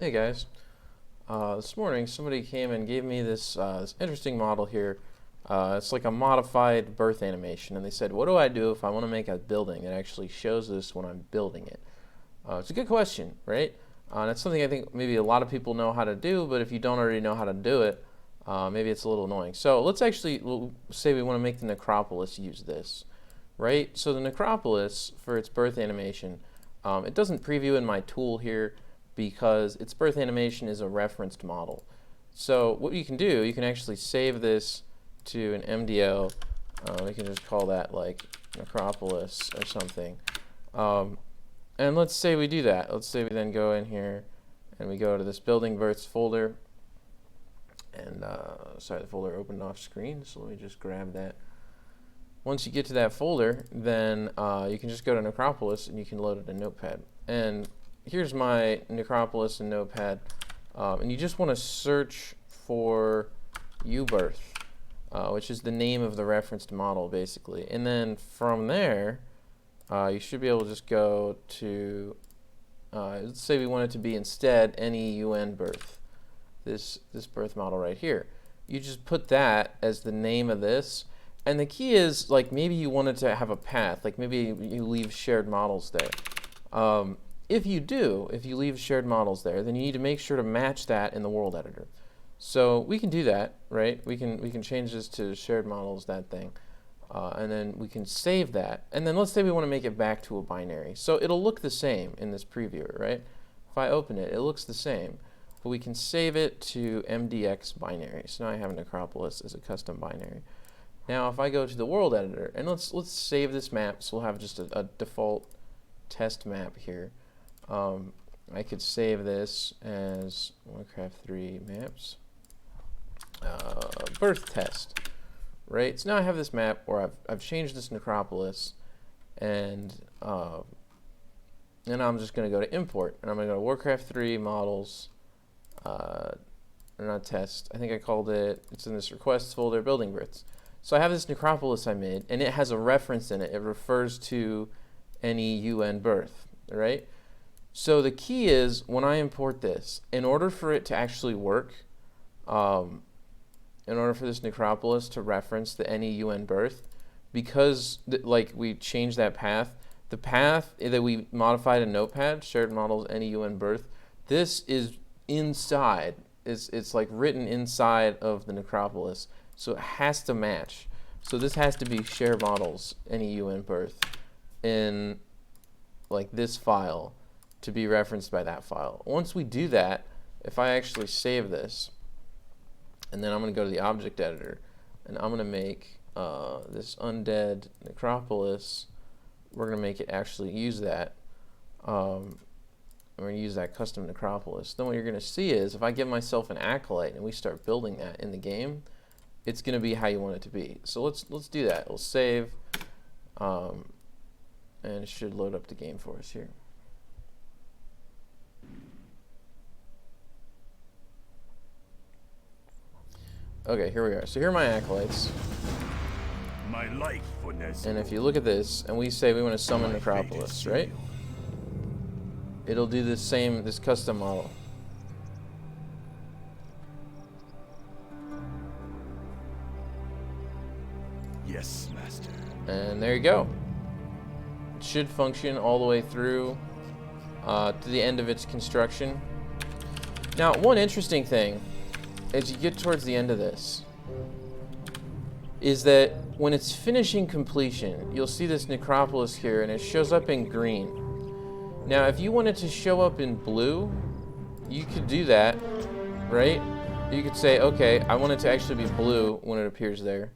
Hey guys, this morning somebody came and gave me this interesting model here. It's like a modified birth animation, and they said, what do I do if I want to make a building that actually shows this when I'm building it? It's a good question, right? And it's something I think maybe a lot of people know how to do, but if you don't already know how to do it, maybe it's a little annoying. So we'll say we want to make the necropolis use this, right? So the necropolis, for its birth animation, it doesn't preview in my tool here because its birth animation is a referenced model. So what you can do, you can actually save this to an MDO. We can just call that like necropolis or something. And let's say we do that. Let's say we then go in here and we go to this building births folder. And sorry, the folder opened off screen, so let me just grab that. Once you get to that folder, then you can just go to Necropolis and you can load it in Notepad. And here's my Necropolis in Notepad. And you just want to search for ubirth, which is the name of the referenced model, basically. And then from there, you should be able to just go to, let's say we want it to be instead any UN birth, this birth model right here. You just put that as the name of this. And the key is, like, maybe you wanted to have a path, like maybe you leave shared models there. If you leave shared models there, then you need to make sure to match that in the world editor. So we can do that, right? We can change this to shared models, that thing. And then we can save that. And then let's say we want to make it back to a binary. So it'll look the same in this previewer, right? If I open it, it looks the same. But we can save it to MDX binary. So now I have Necropolis as a custom binary. Now if I go to the world editor, and let's save this map, so we'll have just a default test map here. I could save this as Warcraft 3 maps, birth test, right? So now I have this map where I've changed this necropolis, and I'm just going to go to import, and I'm going to go to Warcraft 3 models, or not test. I think I called it. It's in this requests folder, building births. So I have this necropolis I made, and it has a reference in it. It refers to any UN birth, right? So the key is, when I import this, in order for it to actually work, in order for this necropolis to reference the any UN birth, because like we changed that path, the path that we modified in Notepad, shared models any UN birth, this is inside. It's like written inside of the necropolis. So it has to match. So this has to be share models, any UN birth, in like this file to be referenced by that file. Once we do that, if I actually save this, and then I'm going to go to the object editor, and I'm going to make this undead necropolis, we're going to make it actually use that. We're going to use that custom necropolis. Then what you're going to see is, if I give myself an acolyte and we start building that in the game, it's going to be how you want it to be. So let's do that. We'll save, and it should load up the game for us here. Okay, here we are. So here are my acolytes. My life for Nezio. And if you look at this, and we say we want to summon Necropolis, right? It'll do this custom model. Yes, master. And there you go. It should function all the way through to the end of its construction. Now, one interesting thing as you get towards the end of this is that when it's finishing completion, you'll see this necropolis here, and it shows up in green. Now, if you wanted to show up in blue, you could do that, right? You could say, okay, I want it to actually be blue when it appears there.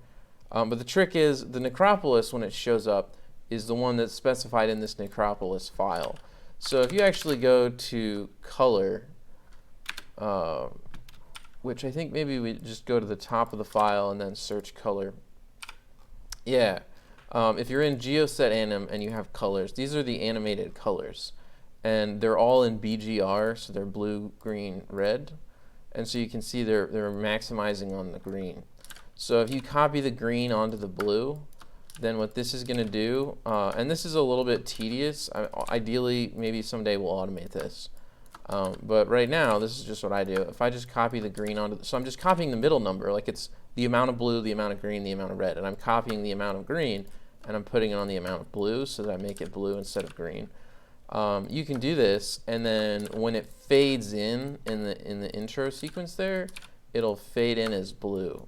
But the trick is, the necropolis, when it shows up, is the one that's specified in this necropolis file. So if you actually go to color, which I think maybe we just go to the top of the file and then search color. Yeah, if you're in Geoset Anim and you have colors, these are the animated colors. And they're all in BGR, so they're blue, green, red. And so you can see they're maximizing on the green. So if you copy the green onto the blue, then what this is going to do, and this is a little bit tedious. Ideally, maybe someday we'll automate this. But right now, this is just what I do. If I just copy the green onto so I'm just copying the middle number, like it's the amount of blue, the amount of green, the amount of red, and I'm copying the amount of green and I'm putting it on the amount of blue so that I make it blue instead of green. You can do this, and then when it fades in the intro sequence there, it'll fade in as blue.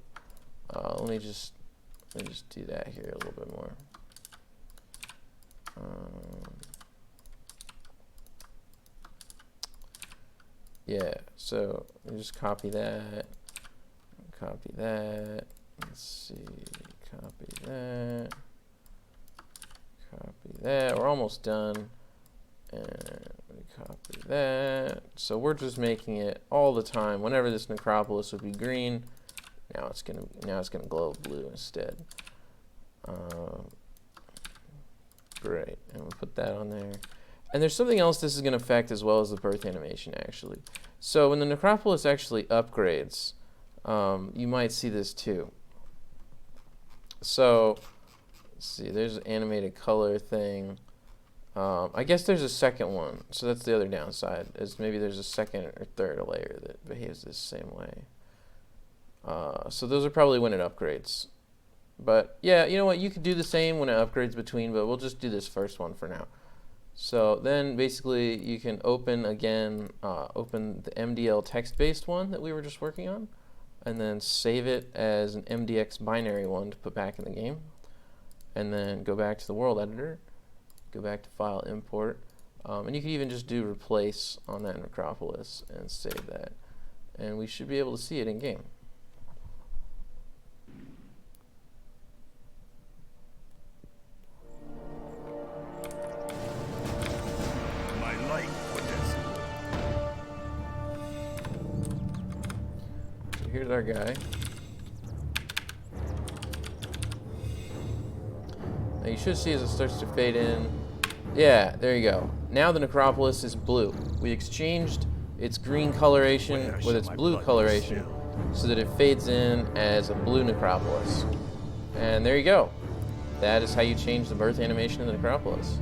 Let me just do that here a little bit more. Yeah, so let me just copy that. Copy that. Let's see. Copy that. Copy that. We're almost done. And we copy that. So we're just making it all the time. Whenever this necropolis would be green, now it's gonna glow blue instead. Great, and we'll put that on there. And there's something else this is going to affect as well as the birth animation, actually. So when the necropolis actually upgrades, you might see this too. So let's see, there's an animated color thing. I guess there's a second one, so that's the other downside, is maybe there's a second or third layer that behaves the same way. So those are probably when it upgrades. But yeah, you know what, you could do the same when it upgrades between, but we'll just do this first one for now. So then basically you can open again, open the MDL text-based one that we were just working on, and then save it as an MDX binary one to put back in the game. And then go back to the world editor, go back to file import, and you can even just do replace on that necropolis and save that. And we should be able to see it in game. Here's our guy. Now you should see as it starts to fade in. Yeah, there you go. Now the necropolis is blue. We exchanged its green coloration with its blue coloration so that it fades in as a blue necropolis. And there you go. That is how you change the birth animation in the necropolis.